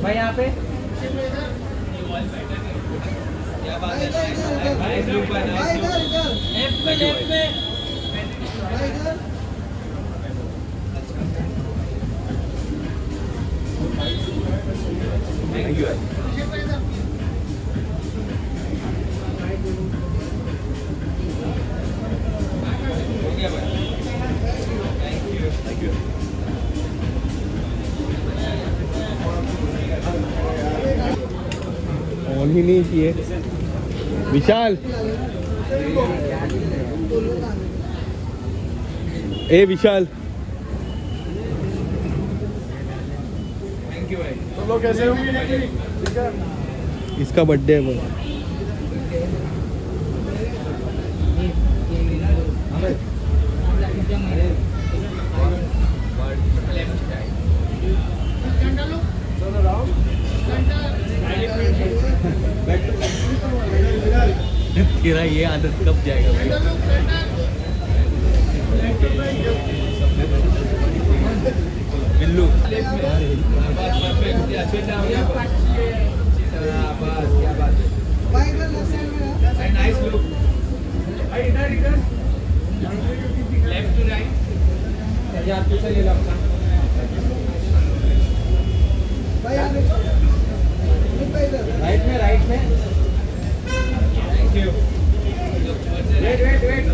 भाई यहाँ पे क्या बात है, नाइस लुक है, नाइस लुक। लेफ्ट में थैंक यू। हो गया भाई, थैंक यू। ऑन ही नहीं किए। विशाल, ए विशाल, थैंक यू भाई। तो लोग कैसे होंगे? ठीक है। इसका बर्थडे है वो। तेरा ये आदत कब जाएगा भाई? Billu nice look. Left to right. आप पीछे ले लो अपना। राइट में थैंक यू। वेट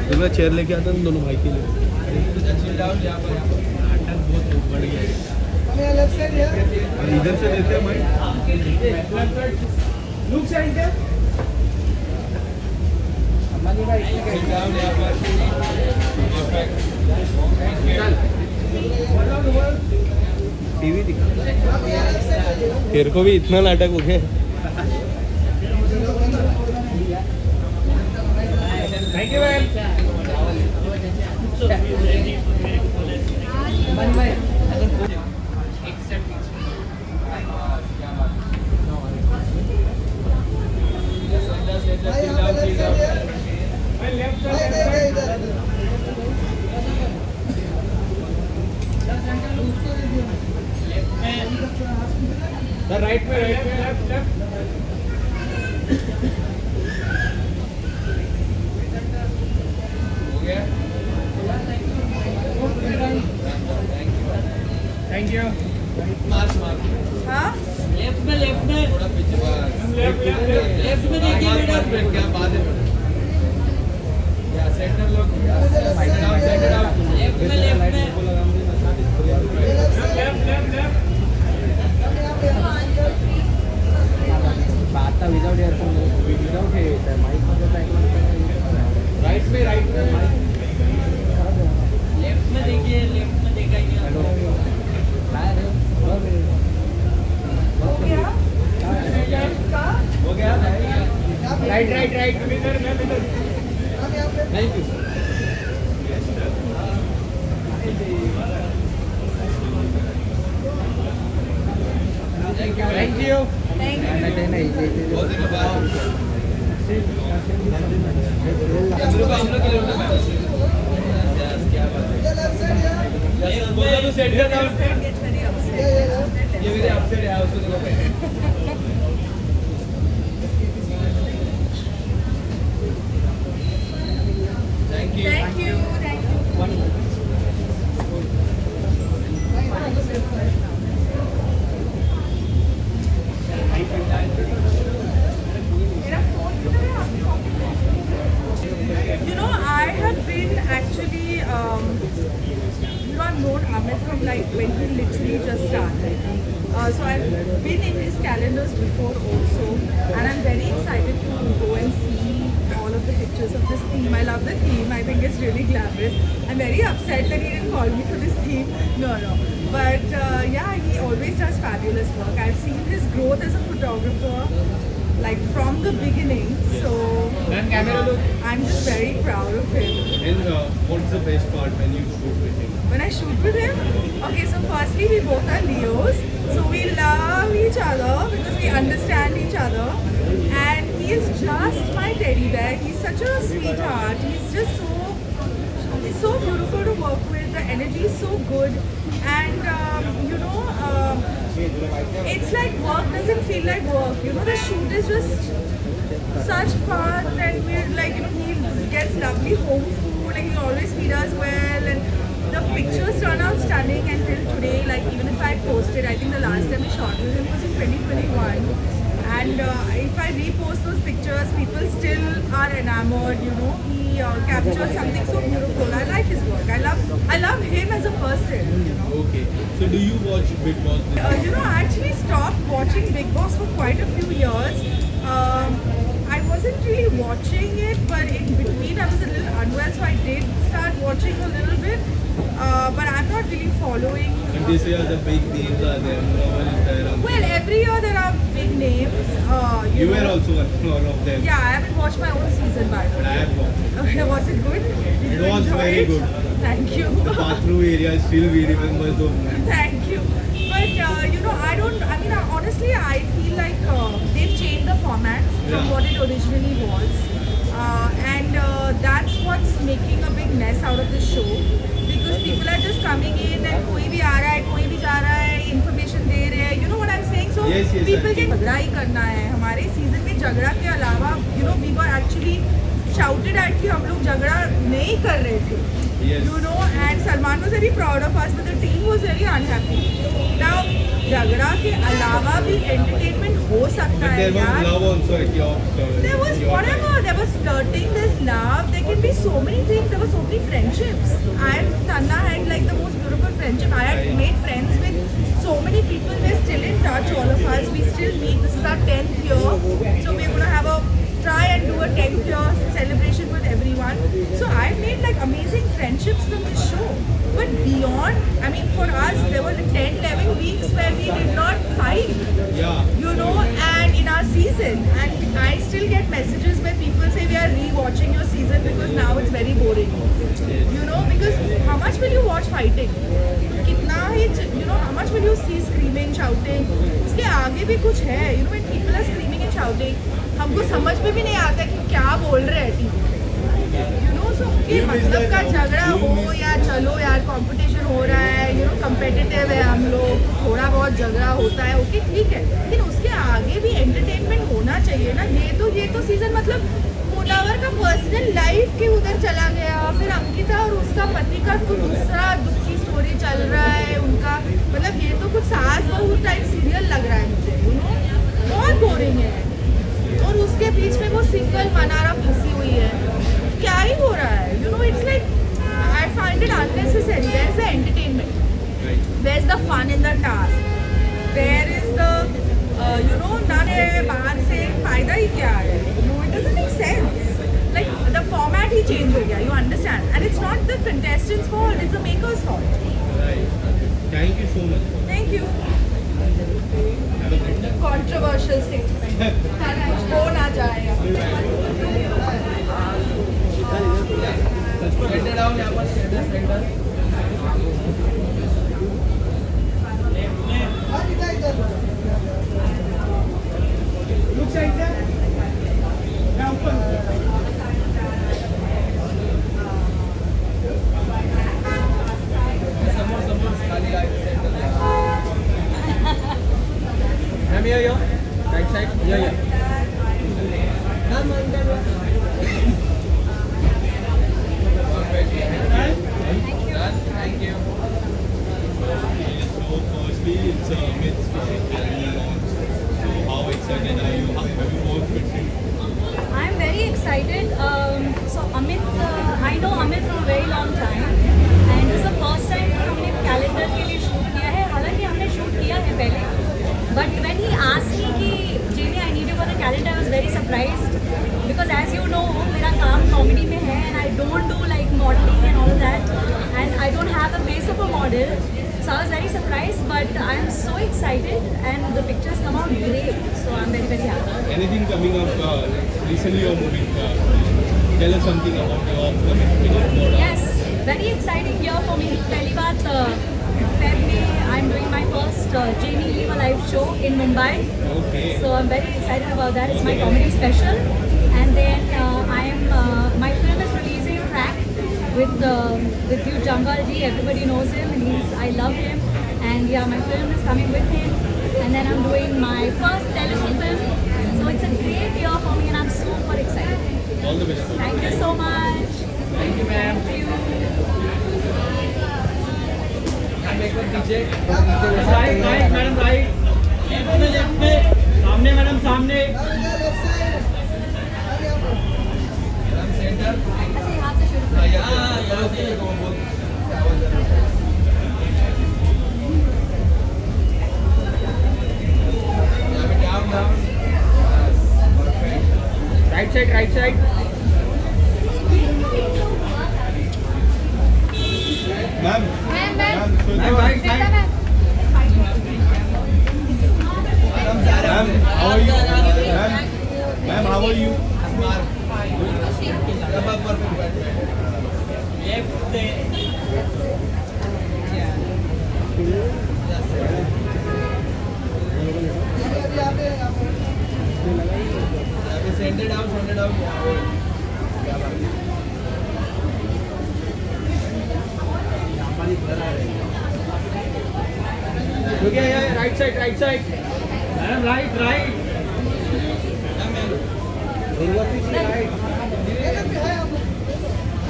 तो मैं चेयर लेके आता हूँ दोनों भाई के लिए। नाटक बहुत बढ़ गया है। और इधर से देते हैं भाई। लुक साइड पे अम्मा भाई Sit down यहाँ पर। Perfect। टीवी दिखा। तेरे को भी इतना नाटक हो गया। थैंक यू भाई। अम्मा भाई एक स्टेप पीछे। राइट में लेफ्ट हो गया? Thank you. मार्च हाँ लेफ्ट में थोड़ा पीछे बस। लेफ्ट में देखिए मैडम। परफेक्ट, क्या बात है मैडम। या सेंटर लोग सेंटर आउट। लेफ्ट में बात विदाउट ईयरफोन विदाउट हे माइक राइट में लेफ्ट में देखिए लेफ्ट में देखा ही नहीं। हो गया का हो गया? Right thank you. Thank you. Thank you बहुत दिनों बाद। हम लोग के लिए होता है। Yes, क्या बात है। Yes, बोलो तो सेट कर डाउन। गेट वेरी अपसेट ये मेरे अपसेट है, उसको देखो पहले। Thank you. थैंक यू मेरा फोन किधर है आपकी You know, I have been actually, I've known Amit from like when he literally just started. So I've been in his calendars before also, and I'm very excited to go and see all of the pictures of this theme. I love the theme. I think it's really glamorous. I'm very upset that he didn't call me for this theme. No. But yeah, he always does fabulous work. I've seen his growth as a photographer. like from the beginning. So I'm just very proud of him. And what's the best part when you shoot with him? When I shoot with him, okay, so firstly we both are Leos, so we love each other because we understand each other, and he is just my teddy bear. He's such a sweetheart. He's just so beautiful to work with. The energy is so good, and it's like work doesn't feel like work. You know, the shoot is just such fun, and we're like, he gets lovely home food, like he always feeds us well, and the pictures turn out stunning until today. Like even if I posted, I think the last time we shot with him was in 2021, and if I repost those pictures, people still are enamored. He captured something so beautiful. I like his work. I love him as a person. Okay. So do you watch Big Boss? I actually stopped watching Big Boss for quite a few years. I wasn't really watching it, but in between I was a little unwell, so I did start watching a little bit. But I'm not really following. And this year the big names are there. Noel is there. Well, every year there are big names. You were also one of them. Yeah, I haven't watched my own season, by the But I way. have watched. Was it good? Did It you was enjoy very it? good. Thank you. The bathroom area, still we remember those moments. Thank you. But honestly, I feel like they've changed the format from what it originally was. That's what's making a big mess out of the show. Because people are just coming in and कोई भी आ रहा है, कोई भी जा रहा है, information दे रहे हैं. You know what I'm saying? So Yes, people के झगड़ा ही करना है. हमारे सीजन में झगड़ा के अलावा, we were actually shouted at कि हम लोग झगड़ा नहीं कर रहे थे. Yes. And Salman was very proud of us, but the team was very unhappy. Now, झगड़ा के अलावा भी entertainment हो सकता But है there was यार. love also at your There was your whatever. time. There was flirting, there's love. There can be so many things. There were so many friendships. I and Tanna had like the most beautiful friendship. I had made friends with so many people. We're still in touch, all of us. We still meet. This is our 10th year. So we're going to try and do a 10th year celebration with everyone. So I made like amazing friendships from this show. But beyond, for us, there were 10, 11 weeks where we did not fight. Yeah. And in our season, and I still get messages where people say we are re-watching your season because now it's very boring. Because how much will you watch fighting? कितना ही, how much will you see screaming, shouting? उसके आगे भी कुछ है. When people are screaming and shouting, हमको समझ में भी नहीं आता कि क्या बोल रहे हैं टीम. So कि मतलब का झगड़ा हो या चलो यार कंपटीशन हो रहा है, कम्पिटिटिव है हम लोग, थोड़ा बहुत झगड़ा होता है, ओके ठीक है, लेकिन उसके आगे भी एंटरटेनमेंट होना चाहिए ना. ये तो सीजन मतलब मुनावर का पर्सनल लाइफ के उधर चला गया, फिर अंकिता और उसका पति का कुछ दूसरा दुख की स्टोरी चल रहा है उनका. मतलब ये तो कुछ सास बहू टाइप सीरियल लग रहा है मुझे. बहुत बोरिंग है. और उसके बीच में वो सिंगल मनारा फंसी हुई है. क्या ही हो रहा है? It's like I find it unnecessary. Where is the entertainment? Where is the fun in the task? Where is the none है बाहर से फायदा ही क्या है? It doesn't make sense. Like the format he change हो गया. You understand? And it's not the contestants' fault. It's the makers' fault. Right. Thank you so much. Thank you. Have a great day. Controversial statement. हो ना जाए. Stand down, यहाँ पर stand down. Look side there. Now open. समोर खाली आहे. Ma'am, here. Right side. Here. Thank you. So firstly, it's Amit's calendar launch. So how excited are you? Have you worked with him? I'm very excited. So Amit, I know Amit from a very long time, and this is the first time कि हमने calendar के लिए shoot किया है. हालांकि हमने shoot किया है पहले, but when he asked me कि Jamie, I need you for the calendar, I was very surprised because as you know, मेरा काम कॉमेडी में है and I don't do like modeling and all that, and I don't have the face of a model. So I was very surprised, but I am so excited, and the pictures come out great. So I'm very very happy. Anything coming up recently you're moving? Tell us something about your upcoming film. Yes, very exciting year for me. पहली बात Feb में I'm doing my first Jamie Lever live show in Mumbai. Okay. So I'm very excited about that. It's my comedy special, and then my film is releasing Crack with you Jangal ji. Everybody knows him. I love him, and yeah, my film is coming with him. And then I'm doing my first Telugu film. So it's a great year for me, and I'm super excited. All the best. Thank you so much. Thank you, ma'am. Thank you. Right right madam right left में सामने madam सामने madam centre अच्छा यहाँ से शुरू करें। यहाँ से down down perfect right side ma'am ma'am right side ma'am how are you ma'am how are you centre down right side madam right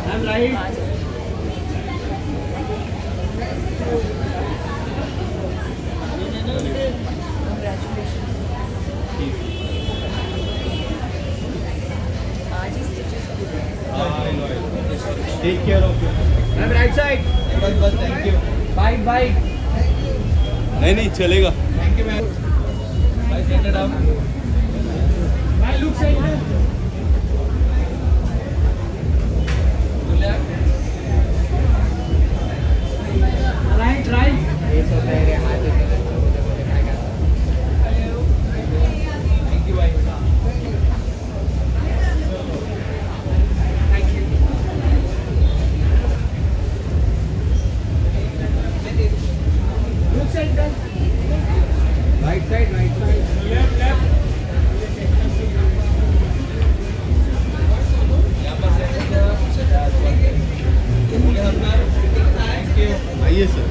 ma'am right take care of you ma'am right side बस thank you bike नहीं चलेगा thank you ma'am भाई centre down भाई look side है right thank you भाई look side right side left यहाँ पर centre thank you आइए सर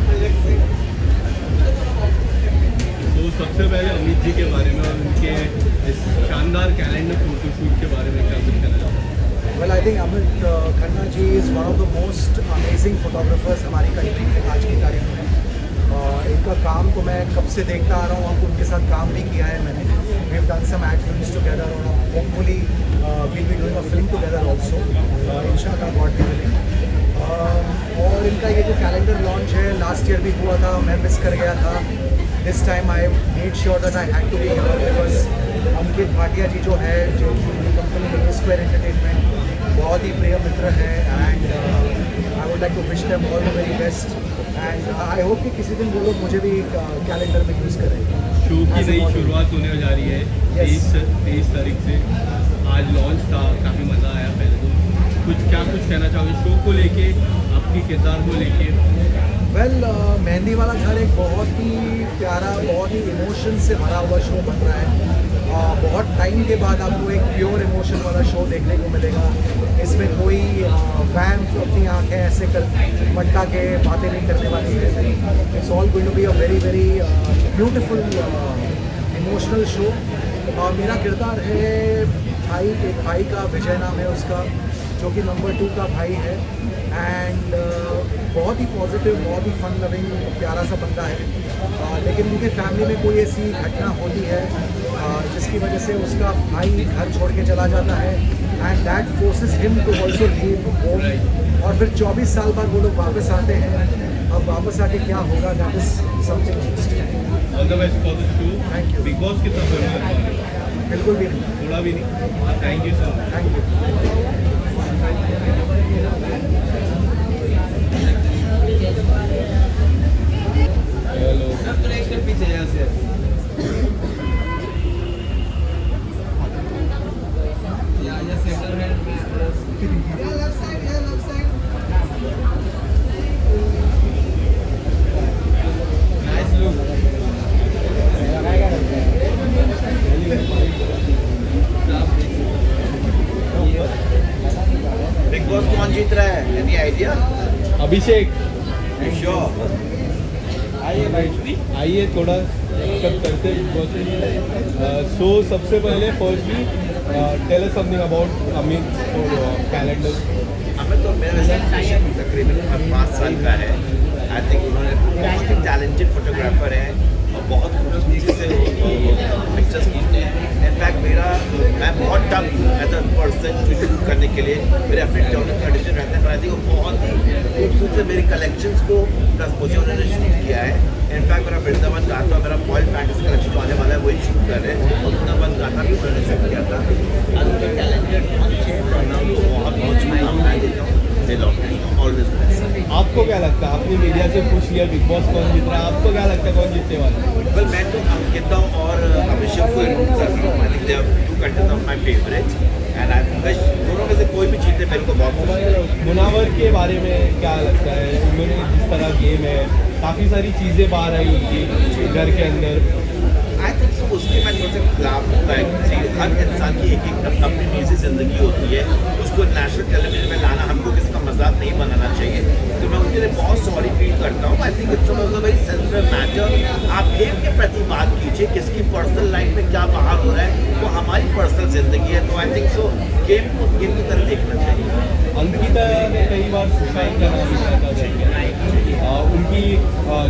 तो सबसे पहले अमित जी के बारे में और उनके इस शानदार कैलेंडर फोटोशूट के बारे में क्या कुछ कहना चाहते हैं? Well, I think Amit Khanna ji is one of the most amazing photographers हमारी कंट्री में आज की तारीख में। इनका काम तो मैं कब से देखता आ रहा हूँ, अब उनके साथ काम भी किया है मैंने। We have done some ad films together और hopefully we'll be doing a film together also, inshallah God willing। और इनका ये जो कैलेंडर लॉन्च है लास्ट ईयर भी हुआ था, मैं मिस कर गया था। This time I made sure that I had to be here because Ankit Bhatia ji जो है, जो कंपनी है स्क्वायर एंटरटेनमेंट, बहुत ही प्रिय मित्र है and I would like to wish them all the very best and I hope कि किसी दिन वो लोग मुझे भी कैलेंडर में यूज़ करें। शो की नई शुरुआत होने जा रही है 23 तारीख से। आज लॉन्च था, काफ़ी मज़ा आया। पहले तो क्या कुछ कहना चाहोगे शो को लेके, आपकी किरदार को लेके? वेल मेहंदी वाला घर एक बहुत ही प्यारा, बहुत ही इमोशन से भरा हुआ शो बन रहा है। बहुत टाइम के बाद आपको एक प्योर इमोशन वाला शो देखने को मिलेगा। इसमें कोई वैम्प अपनी आंखें ऐसे कर मटका के बातें नहीं करने वाली है। It's all going to be a very very beautiful emotional show. मेरा किरदार है भाई, एक भाई का, विजय नाम है उसका, जो कि नंबर 2 का भाई है एंड बहुत ही पॉजिटिव, बहुत ही फन लविंग प्यारा सा बंदा है। लेकिन उनके फैमिली में कोई ऐसी घटना होती है जिसकी वजह से उसका भाई घर छोड़ के चला जाता है and that forces him to also leave home. और फिर 24 साल बाद वो लोग वापस आते हैं। अब वापस आके क्या होगा, that is something interesting. All the best for the show. Thank you. Bigg Boss कितना फेमस? बिल्कुल भी नहीं, थोड़ा भी नहीं। Thank you sir. Thank you. है? Any idea? Abhishek You sure? आइए थोड़ा सब करते सो सबसे पहले firstly tell us something about Amit कैलेंडर। अमित और मेरा रिलेशन तकरीबन 5 साल का है। आई थिंक उन्होंने बहुत ही टैलेंटेड फोटोग्राफर है और बहुत खूबसूरती से पिक्चर्स खींचते हैं। इनफैक्ट मैं बहुत टफ हूँ as a person to shoot करने के लिए, मेरे अपने टर्म एंड कंडीशन रहते हैं, पर आई थिंक वो बहुत ही खूबसूरत से मेरी कलेक्शंस को प्लस मुझे उन्होंने शूट किया है। इनफैक्ट मेरा वृंदावन गाथा, मेरा फॉइल फैंटेसी कलेक्शन जो आने वाला है वही शूट कर रहे हैं, और वृंदावन गाथा भी उन्होंने शूट किया था। आज उनके टैलेंटेड बहुत बहुत शुभकामनाएं देता हूँ। ऑलवेज आपको क्या लगता है, आपने मीडिया से पूछ लिया बिग बॉस कौन जीत रहा है, आपको क्या लगता है कौन जीतने वाला है? वेल मैं तो अंकिता और अभिषेक को इनवाइट कर रहा हूँ। I think they are 2 contestants of my favourites and I wish दोनों में से कोई भी जीते मेरे को बहुत खुशी है। मुनावर के बारे में क्या लगता है, उन्होंने जिस तरह गेम है, काफ़ी सारी चीज़ें बाहर आई उनकी घर के अंदर। आई थिंक सो उसके मैं थोड़ा सा खिलाफ हूँ। हर इंसान की एक अपनी निजी ज़िंदगी होती है, उसको नेशनल टेलीविजन में लाना, हमको किसी का मजाक नहीं बनाना चाहिए। तो मैं उनके लिए बहुत सॉरी फील करता हूँ। I think it's a very sensitive matter. आप गेम के प्रति बात कीजिए, किसकी पर्सनल लाइफ में क्या बाहर हो रहा है, वो हमारी पर्सनल ज़िंदगी है। तो आई थिंक सो गेम को गेम की तरह देखना चाहिए। अंकिता ने कई बार सुसाइड का नाम लिया था, उनकी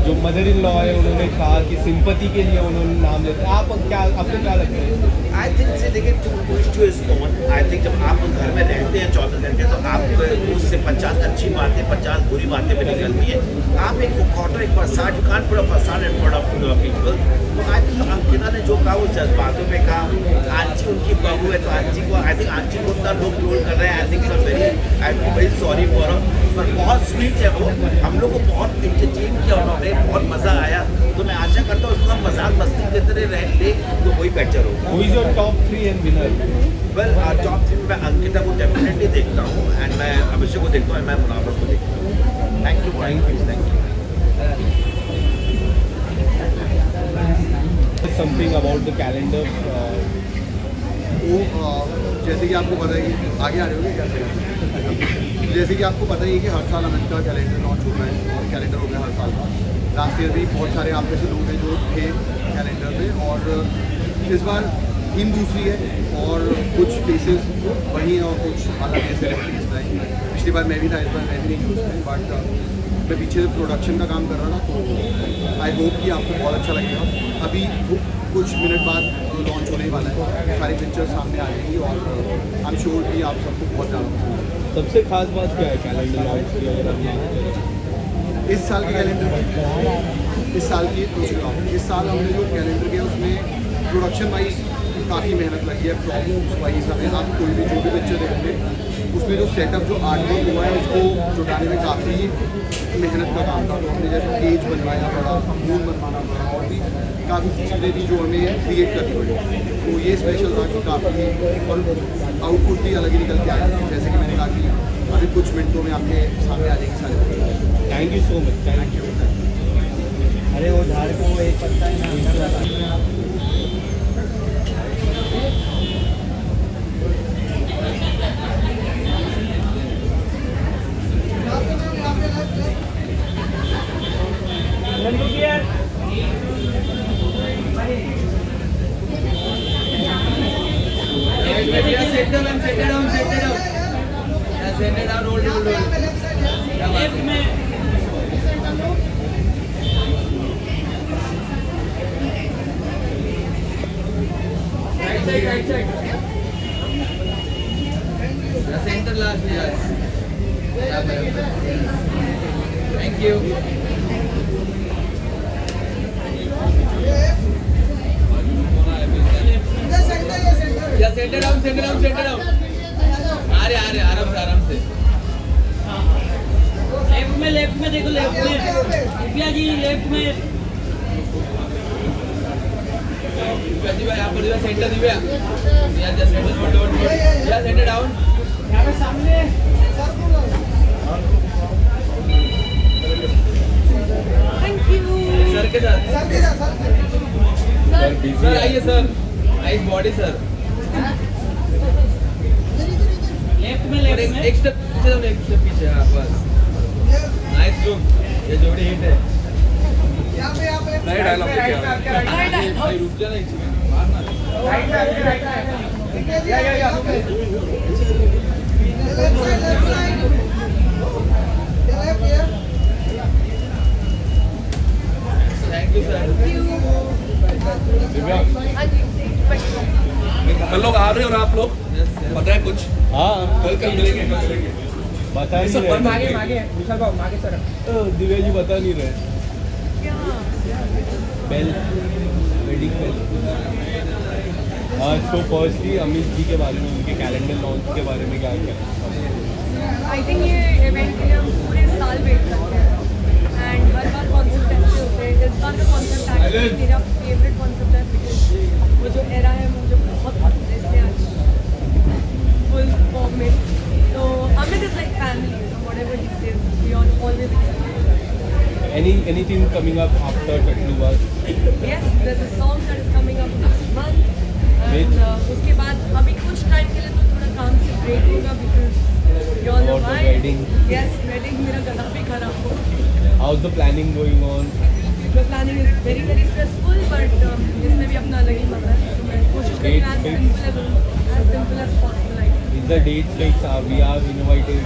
जो मदर इन लॉ है उन्होंने कहा कि सिंपति के लिए उन्होंने नाम लेते। आपको क्या लगता है? आई थिंक से देखिए two is common. I think जब आप घर में रहते हैं 24 घंटे तो आप उससे 50 अच्छी बातें 50 बुरी बातें भी निकलती है। आप एक मुखौटा एक facade, you can't put a facade in front of people. तो आई थिंक अंकिता ने जो कहा वो जज्बातों पे कहा। आंटी उनकी बहू है तो आंटी को आई थिंक आंटी को उतना लोग ट्रोल कर रहे हैं। I think very sorry for पर बहुत स्वीट है वो। हम लोग को बहुत इंटरटेन किया उन्होंने, बहुत मज़ा आया। तो मैं आशा करता हूँ उसका मजाक मस्ती के तरह रह ले तो वही बेटर होगा। Top 3 and winner? Well top 3 में अंकिता को डेफिनेटली देखता हूँ एंड मैं अभिषेक को देखता हूँ एंड मैं मुनावर को देखता हूँ। Thank you. Something about the calendar. वो जैसे कि आपको पता है कि आगे आ रहे होंगे क्या, जैसे कि आपको पता ही है कि हर साल अमित का कैलेंडर लॉन्च होता है और कैलेंडर हो गया हर साल का। लास्ट ईयर भी बहुत सारे आप जैसे लोग हैं जो थे कैलेंडर में, और इस बार थीम दूसरी है और कुछ फेसेस वही हैं और कुछ अलग है सेलिब्रिटीज हैं। पिछली बार मैं भी था, इस बार मैं भी नहीं हूँ उसमें, बट मैं पीछे प्रोडक्शन का काम कर रहा था। तो आई होप कि आपको बहुत अच्छा लगेगा। अभी कुछ मिनट बाद लॉन्च होने वाला है, सारी पिक्चर्स सामने आ जाएंगी और आई एम श्योर कि आप सबको बहुत ज़्यादा। सबसे खास बात क्या है कैलेंडर लॉन्च की? इस साल के कैलेंडर में इस साल की पूछ रहा हूँ, इस साल हमने जो कैलेंडर किया उसमें प्रोडक्शन वाइज काफ़ी मेहनत लगी है। प्रॉब्लम्स वाइज हमें आप कोई भी जो भी पिक्चर देखोगे उसमें जो सेटअप जो आर्टवर्क हुआ है उसको जुटाने में काफ़ी मेहनत का काम था। तो हमने जैसे पेज बनवाया पड़ा, मून बनवाना पड़ा और भी काफ़ी चीज़ें थी जो हमें क्रिएट करनी पड़ी। तो ये स्पेशल था कि काफ़ी और आउटपुट भी अलग ही निकल के आया। जैसे कि मैंने कहा कि अभी कुछ मिनटों में आपके सामने आ जाएगी सारे। Thank you so much. Thank you. अरे वो झाड़ को एक पत्ता है ना। Center last, yes. Thank you. Yeah, center down. आराम से। लेफ्ट में देखो, लेफ्ट में दिव्या जी, लेफ्ट में। दिव्या जी भाई, आप Divya centre Divya. Yeah, just center, yeah, center down. सामने Thank you. सर के साथ। सर आइए sir. Nice body sir. Left में एक स्टेप पीछे जाओ, एक से पीछे, हाँ बस। नाइस जो ये जोड़ी हिट है। नए डायलॉग क्या भाई रुक जा ना, एक सेकंड मारना। Thank you sir. कल लोग आ रहे हो और आप लोग पता है कुछ? हाँ कल मिलेंगे, कल मिलेंगे। बता नहीं रहे। विशाल बाबू आगे सर। दिव्या जी बता नहीं रहे। Bell, wedding bell. So firstly Amit ji के बारे में, उनके कैलेंडर लॉन्च के बारे में क्या कहना? आई थिंक ये इवेंट के लिए हम पूरे साल वेट करते हैं एंड हर बार कॉन्सेप्ट ऐसे होते हैं। इस बार का कॉन्सेप्ट एक्चुअली मेरा फेवरेट कॉन्सेप्ट है बिकॉज वो जो एरा है मुझे बहुत पसंद है, इसलिए आज फुल फॉर्म में। तो Amit is like family, whatever he says we are always excited. Anything coming up after Katluwas? Yes, there's a song that is coming up next month and उसके बाद अभी कुछ टाइम के लिए तो थोड़ा काम से ब्रेक होगा because you're on the For the line. wedding. Yes, wedding मेरा गला भी खराब हो। How's the planning going on? The planning is very very stressful but इसमें भी अपना अलग ही मजा है, तो मैं कोशिश करूँगी as simple as possible. I think. Is the date fixed? We are invited.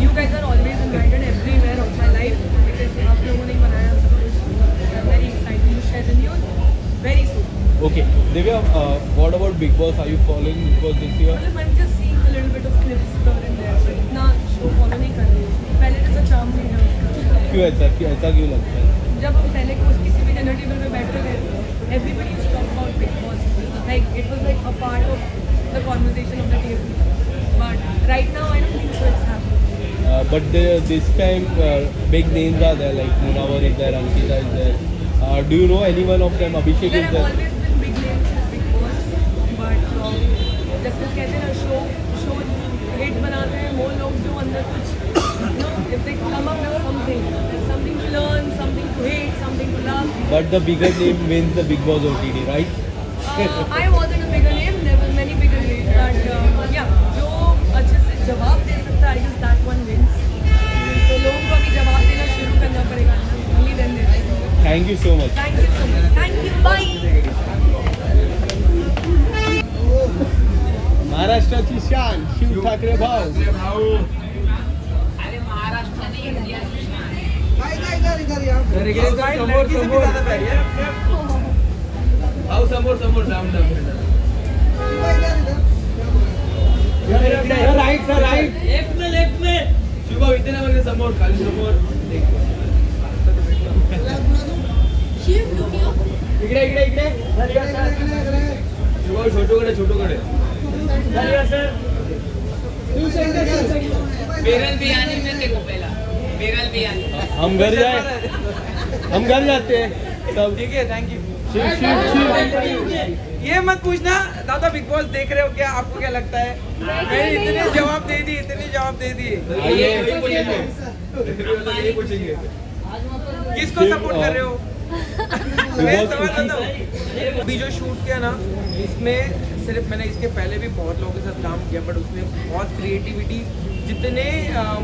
You guys are always invited everywhere of my life because आप लोगों ने बनाया सब कुछ। I'm very excited to share the news very soon. Okay, Divya, what about Big Boss? Are you following Big Boss this year? मतलब I'm just seeing a little bit of clips here and there, but इतना show follow नहीं कर रही हूँ। पहले जैसा charm नहीं है उसका। क्यों ऐसा क्यों लगता है? जब हम पहले किसी भी डिनर टेबल पे बैठते थे, everybody used to talk about Big Boss. Like it was like a part of the conversation of the table. But right now I don't think so it's happening. But this time, big names are there, like Munawar is there, Ankita is there. Do you know anyone of them? Abhishek There is have there. always been big names in Big Boss, but जैसे कहते हैं ना show hit बनाते हैं वो लोग जो अंदर कुछ if they come up with something, there's something to learn, something to hate, something to love. But the bigger name wins the Big Boss OTT, right? I wasn't a bigger name, there were many bigger names, but yeah, जो अच्छे से जवाब दे सकता है, I guess that one wins. तो लोगों को अभी जवाब देना शुरू करना पड़ेगा ना, only then they will. Thank you so much. Thank you so much. Thank you. Bye. महाराष्ट्राची शान शिव ठाकरे भाऊ. समोर down right sir right left में शिवभाऊ इथे ना म्हणजे समोर खाली समोर इकडे शिवभाऊ छोटूकडे बेरल बियानी में देखो पहला बेरल बियानी हम घर जाते हैं सब. ठीक है थैंक यू शिव. ये मत पूछना दादा बिग बॉस देख रहे हो क्या, आपको क्या लगता है? मैंने इतने जवाब दे दिए किसको सपोर्ट कर रहे हो? मैं सवाल बताऊं, अभी जो शूट किया ना इसमें सिर्फ मैंने इसके पहले भी बहुत लोगों के साथ काम किया बट उसमें बहुत क्रिएटिविटी, जितने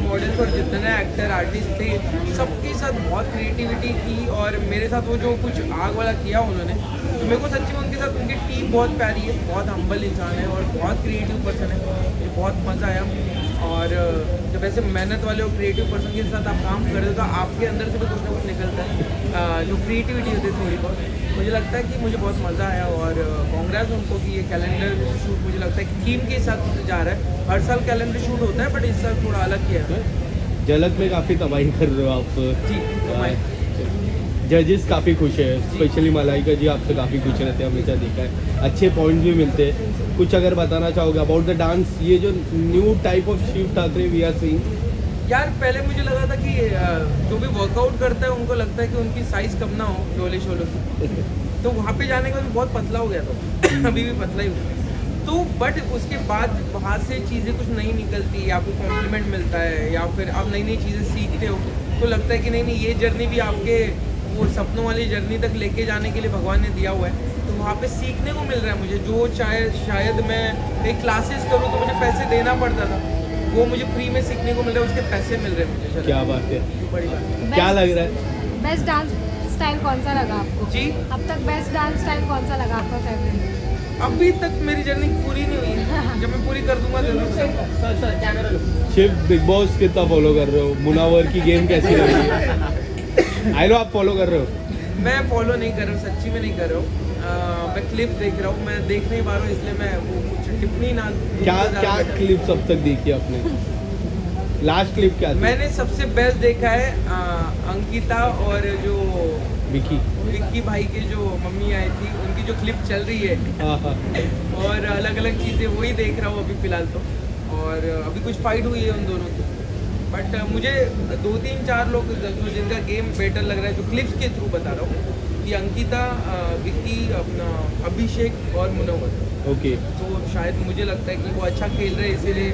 मॉडल्स और जितने एक्टर आर्टिस्ट थे सबके साथ बहुत क्रिएटिविटी की और मेरे साथ वो जो कुछ आग वाला किया उन्होंने, तो मेरे को सच्ची में उनके साथ उनकी टीम बहुत प्यारी है, बहुत हम्बल इंसान है और बहुत क्रिएटिव पर्सन है, बहुत मज़ा आया। और जब ऐसे मेहनत वाले और क्रिएटिव पर्सन के साथ आप काम करते हो तो आपके अंदर से भी कुछ ना कुछ निकलता है, जो क्रिएटिविटी होती है थोड़ी बहुत, मुझे लगता है कि मुझे बहुत मज़ा आया। और कांग्रेस उनको कि ये कैलेंडर शूट मुझे लगता है कि थीम के साथ जा रहा है, हर साल कैलेंडर शूट होता है बट इस साल थोड़ा अलग किया है। झलक में काफ़ी तबाही कर रहे हो आप जी जजेस काफ़ी खुश है, स्पेशली मलाइका जी आपसे काफ़ी खुश रहते हैं, हमेशा देखा है, अच्छे पॉइंट्स भी मिलते हैं। कुछ अगर बताना चाहोगे अबाउट द डांस, ये जो new type of Shiv Thackeray we are seeing? यार पहले मुझे लगा था कि जो भी वर्कआउट करता है उनको लगता है कि उनकी साइज़ कम ना हो डोले शोले की, तो वहाँ पे जाने के बाद बहुत पतला हो गया था अभी भी पतला ही हूँ तो, बट उसके बाद वहाँ से चीज़ें कुछ नई निकलती है, आपको कॉम्प्लीमेंट मिलता है या फिर आप नई नई चीज़ें सीखते हो तो लगता है कि नहीं ये जर्नी भी आपके वो सपनों वाली जर्नी तक लेके जाने के लिए भगवान ने दिया हुआ है। तो वहाँ पे सीखने को मिल रहा है मुझे, जो शायद मैं एक क्लासेस करूँ तो मुझे पैसे देना पड़ता था, वो मुझे फ्री में सीखने को मिल रहा है, उसके पैसे मिल रहे हैं मुझे। क्या बात है, बड़ी बात है। क्या लग रहा है? बेस्ट डांस स्टाइल कौन सा लगा आपको? जी अब तक बेस्ट डांस स्टाइल कौन सा लगा आपका फेवरेट? अभी तक मेरी जर्नी पूरी नहीं हुई है, जब मैं पूरी कर दूंगा जरूर। शिव बिग बॉस कितना फॉलो कर रहे हो? मुनावर की गेम कैसी लग रही है? आई नो आप फॉलो कर रहे हो। मैं फॉलो नहीं कर रहा हूँ, सच्ची में नहीं कर रहा हूँ। मैं क्लिप देख रहा हूँ, मैं देख नहीं पा रहा हूँ, इसलिए मैं वो कुछ टिप्पणी ना। क्या क्लिप अब तक देखी आपने? लास्ट क्लिप क्या थी? मैंने सबसे बेस्ट देखा है अंकिता और जो विक्की भाई के जो मम्मी आई थी उनकी जो क्लिप चल रही है, और अलग अलग चीज़ें वही देख रहा हूँ अभी फिलहाल तो। और अभी कुछ फाइट हुई है उन दोनों की, बट मुझे 2-3-4 लोग जो जिनका गेम बेटर लग रहा है, जो क्लिप्स के थ्रू बता रहा हूँ, कि अंकिता, विक्की, अपना अभिषेक और मुनव्वर। ओके, तो शायद मुझे लगता है कि वो अच्छा खेल रहे हैं, इसीलिए।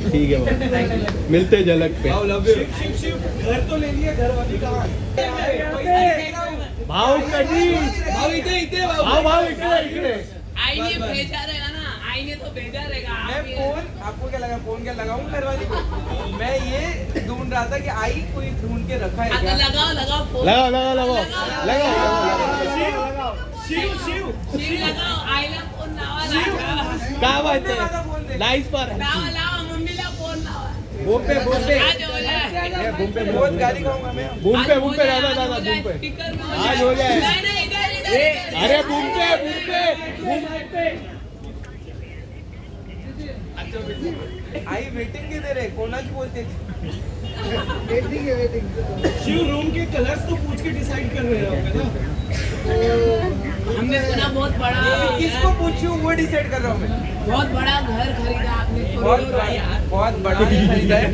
ठीक है भाई, मिलते हैं झलक पे। घर तो ले लिया, घर वाली कहाँ? भाव कधी भाव इकडे आईने भेजा रहेगा ना, आईने तो भेजा रहेगा। मैं फोन, आपको क्या लगा फोन क्या लगाऊं घर वाली को? मैं ये ढूंढ रहा था कि आई कोई ढूंढ के रखा है क्या? लगाओ फोन, लगाओ शिव लगाओ, आईला फोन लावा, काय बात आहे, नाईस पार लावा मम्मीला फोन लावा। बूम पे आज हो जाए, बहुत गाली खाऊंगा मैं। बूम पे दादा बूम पे स्पीकर में आज हो जाए। नहीं इधर अरे बूम पे आई वेटिंग के दे रहे, कोणाची बोलते? शिव रूम के कलर्स तो पूछ के डिसाइड कर रहे हो ना? हमने सुना बहुत बड़ा, किसको पूछूं वो डिसाइड कर रहा हूँ मैं। बहुत बड़ा घर खरीदा आपने, बहुत बड़ा खरीदा है।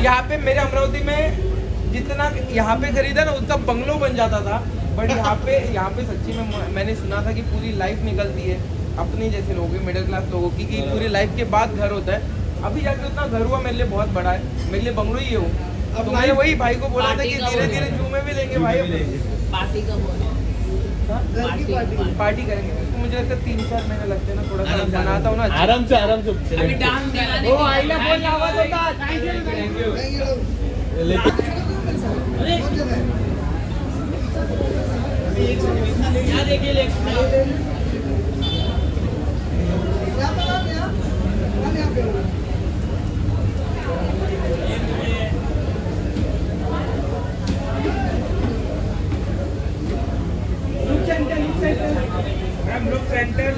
यहाँ पे मेरे अमरावती में जितना यहाँ पे खरीदा ना उसका बंगलो बन जाता था, बट यहाँ पे सच्ची में मैंने सुना था कि पूरी लाइफ निकलती है अपने जैसे लोगों की, मिडिल क्लास लोगों की, कि पूरी लाइफ के बाद घर होता है। अभी जाके उतना घर हुआ मेरे लिए बहुत बड़ा है, मेरे लिए बंगलो ही हूँ। तो मैंने वही भाई को बोला था कि धीरे धीरे जू में भी लेंगे भाई, पार्टी का बोल, पार्टी करेंगे। उसको मुझे लगता है 3-4 महीने लगते हैं ना, थोड़ा सा बनाता हूँ ना अच्छा। आराम से अभी डांस दिलाने ओ आईला फोन लावा होता। Ma'am look centre.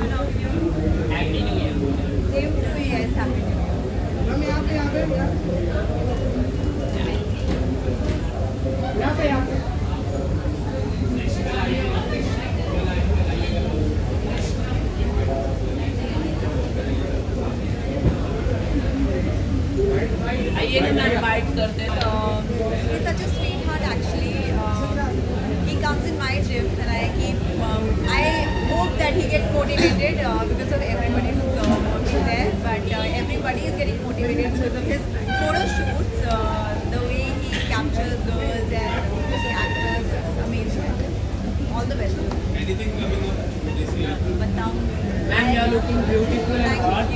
Same to you, yes, happy New Year. आइए ना इनवाइट करते हैं। He's such a sweetheart actually. He comes in my gym and I hope that he gets motivated because of everybody who's working there. But everybody is getting motivated because of his photo shoots, the way he captures girls and the actors. It's amazing. All the best. Anything coming up this year? Ma'am you are looking beautiful and hot,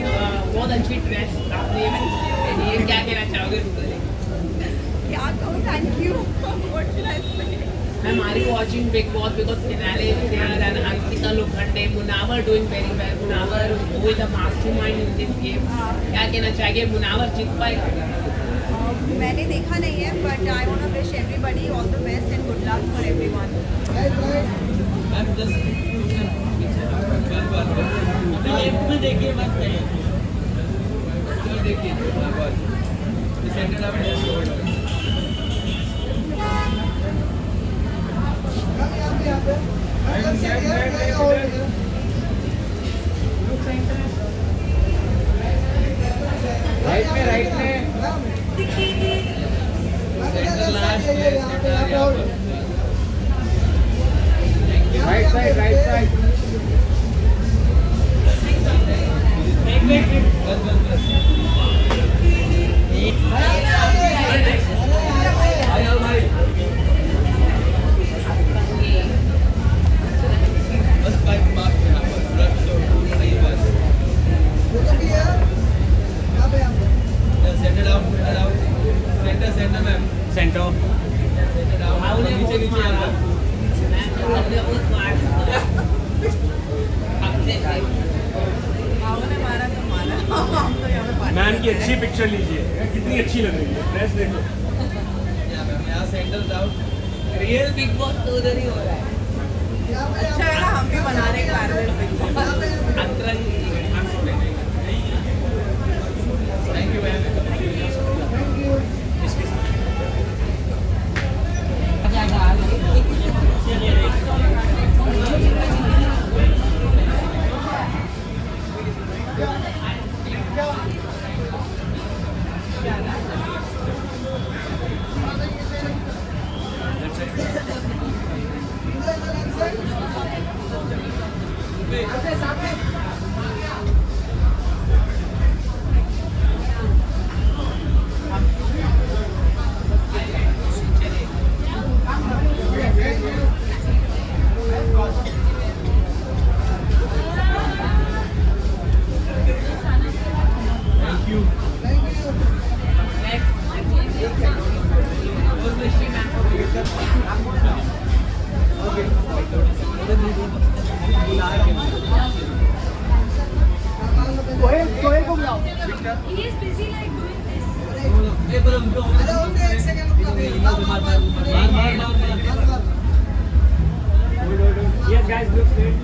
बहुत अच्छी dress आपने ये क्या कहना चाहोगे? क्या कहूँ? Thank you. What should I say? Ma'am are you watching Bigg Boss because finale is there and Ankita Lokhande, Munawar doing very well. Munawar who is the mastermind in this game. क्या कहना चाहिए? मुनावर जीत पाएगा? मैंने देखा नहीं है, but I want to wish everybody all the best and good luck for everyone. देखिए मत राइट में राइट साइड सेंटर भावने बहुत मारा भावने बहुत मारा भाव ने मारा तो मारा हम तो यहाँ पे बात मैम की कर रहे अच्छी पिक्चर लीजिए कितनी अच्छी लग रही है ड्रेस देखो रियल बिग बॉस तो उधर ही हो रहा है हैं। अच्छा है ना हम भी बना रहे हैं पैरेलल बिग बॉस। अंतरंग thank you ma'am He is busy like doing this. Yes guys, look straight.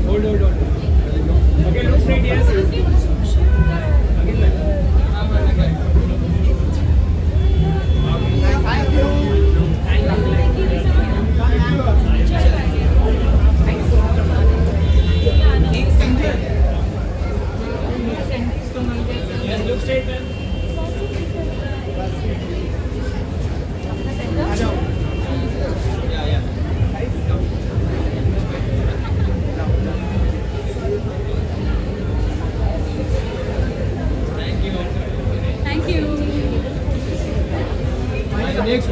Hold. Okay, look straight, yes. Yes, look straight, man. Thank you. Next.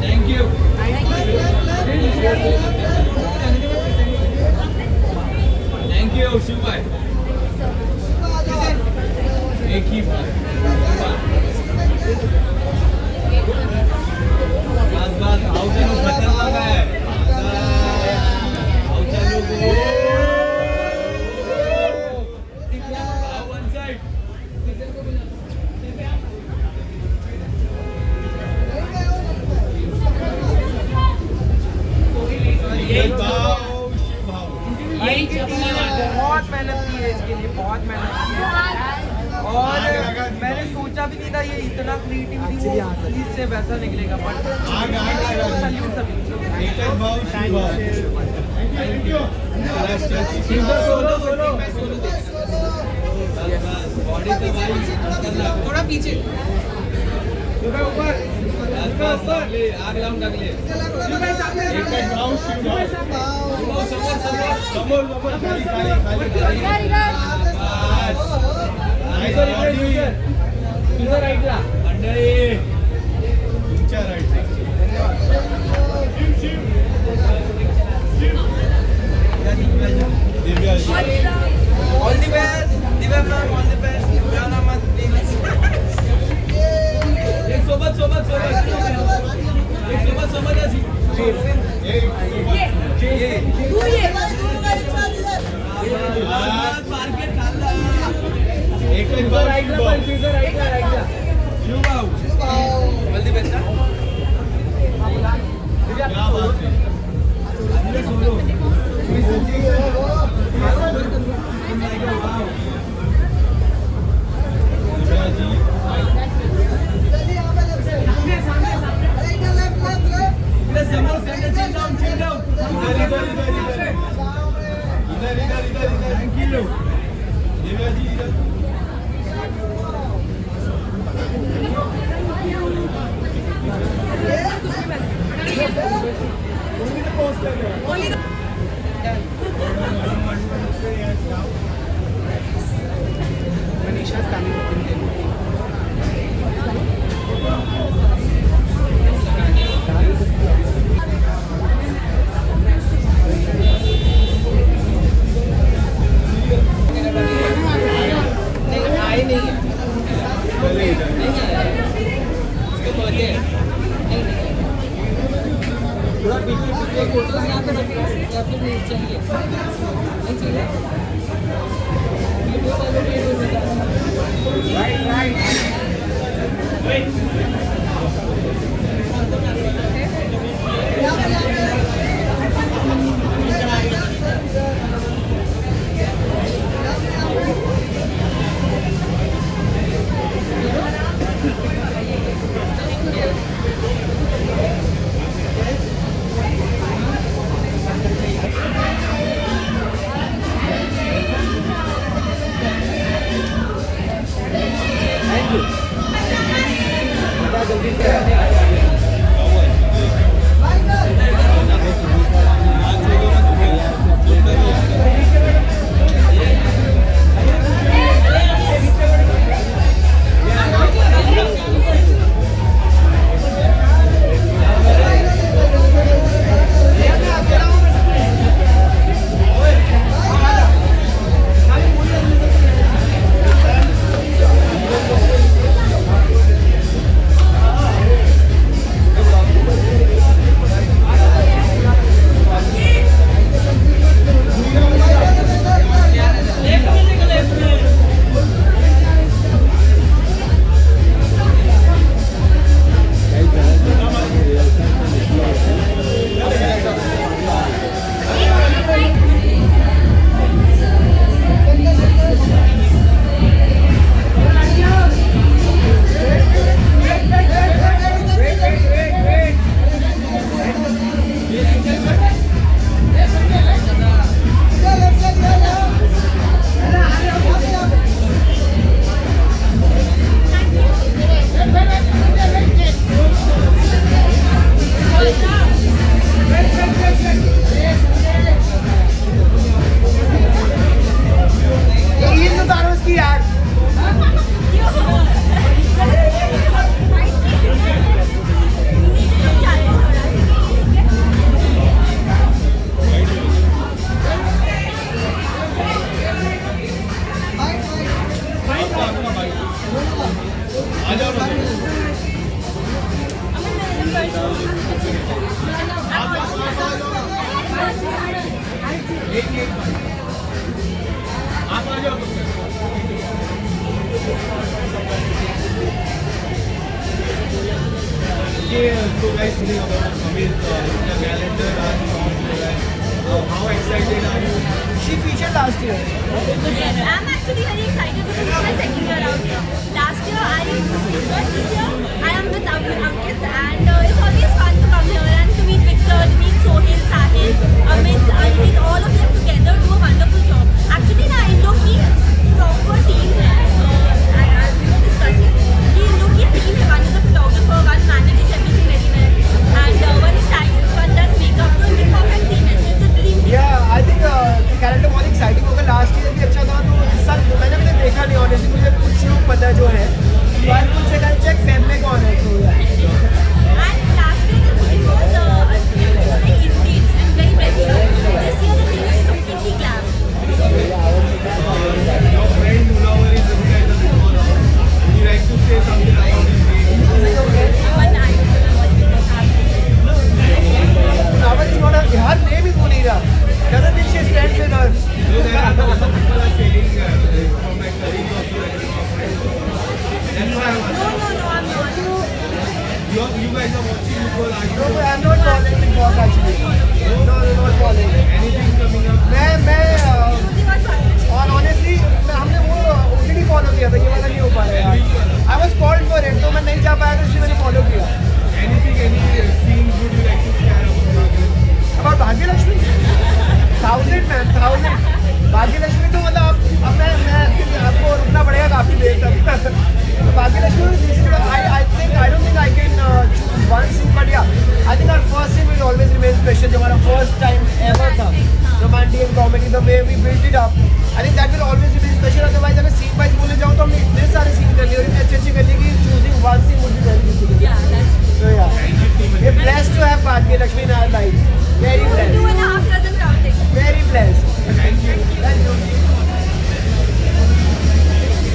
Thank you. Thank you, Shiva. एक ही बात बस आओ चलो खतरनाक है आओ चलो गो आओ वन साइड ये यही चपला बहुत मेहनत की है इसके लिए, बहुत मेहनत की है और मैंने सोचा भी नहीं था ये इतना क्रिएटिविटी वो चीज से वैसा निकलेगा। बट सैल्यूट सभी थोड़ा पीछे आग लावून टाकले समोर खाली तुझा राईटला मंडळी तुमच्या all the best Divya ma'am, all the best Divya मत एक सोबत मार्केट ऑल द बेस्ट चले इधर थोड़ा पीछे फोटोज यहाँ पे रखना या फिर नहीं चाहिए नहीं चाहिए वीडियो वालों के So guys, today about Amit, the calendar and how excited are you? She featured last year. Yes, I'm actually very excited because it's my second year out here. Last year I used to feature, this year I am with Ankit, and it's always fun to come here and to meet Victor, to meet Sohil, Sahil, Amit, Anjit, all of them together do a wonderful job. Actually, na Indo की proper team है. As we were discussing, कि Indo की team है. One is a photographer, one manages everything very well, and one styles, one does makeup. So it's a perfect team. It's a dream team. Yeah, I think calendar बहुत exciting होगा. Last year भी अच्छा था, तो इस साल मैंने अपने देखा नहीं ऑनेस्टली. मुझे कुछ लोग पता है जो है, so I will check and check fam में कौन है. So yeah. And last year the theme was very Indian and very Western. This year the theme is completely glam. Your friend Munawar is looking at the before. Would you like to say something about his game? One night what we were having. Our is not a, her name is Munira. Doesn't mean she's friends with her. So there are other people are saying from my colleagues also that you are friends. That's why I'm asking. No, I'm not. You guys are watching football, are No, you? I'm not following Big Boss actually. No, not following. Anything coming up? मैं Shooting was fun. और honestly हमने वो OTT follow किया था, ये वाला नहीं हो पा रहा है. I was called for it, तो मैं नहीं जा पाया, तो इसलिए मैंने फॉलो किया. Anything, any scenes would you like to share about About भाग्य लक्ष्मी 1000 man 1000. भाग्य लक्ष्मी तो मतलब अब मैं आपको रुकना पड़ेगा.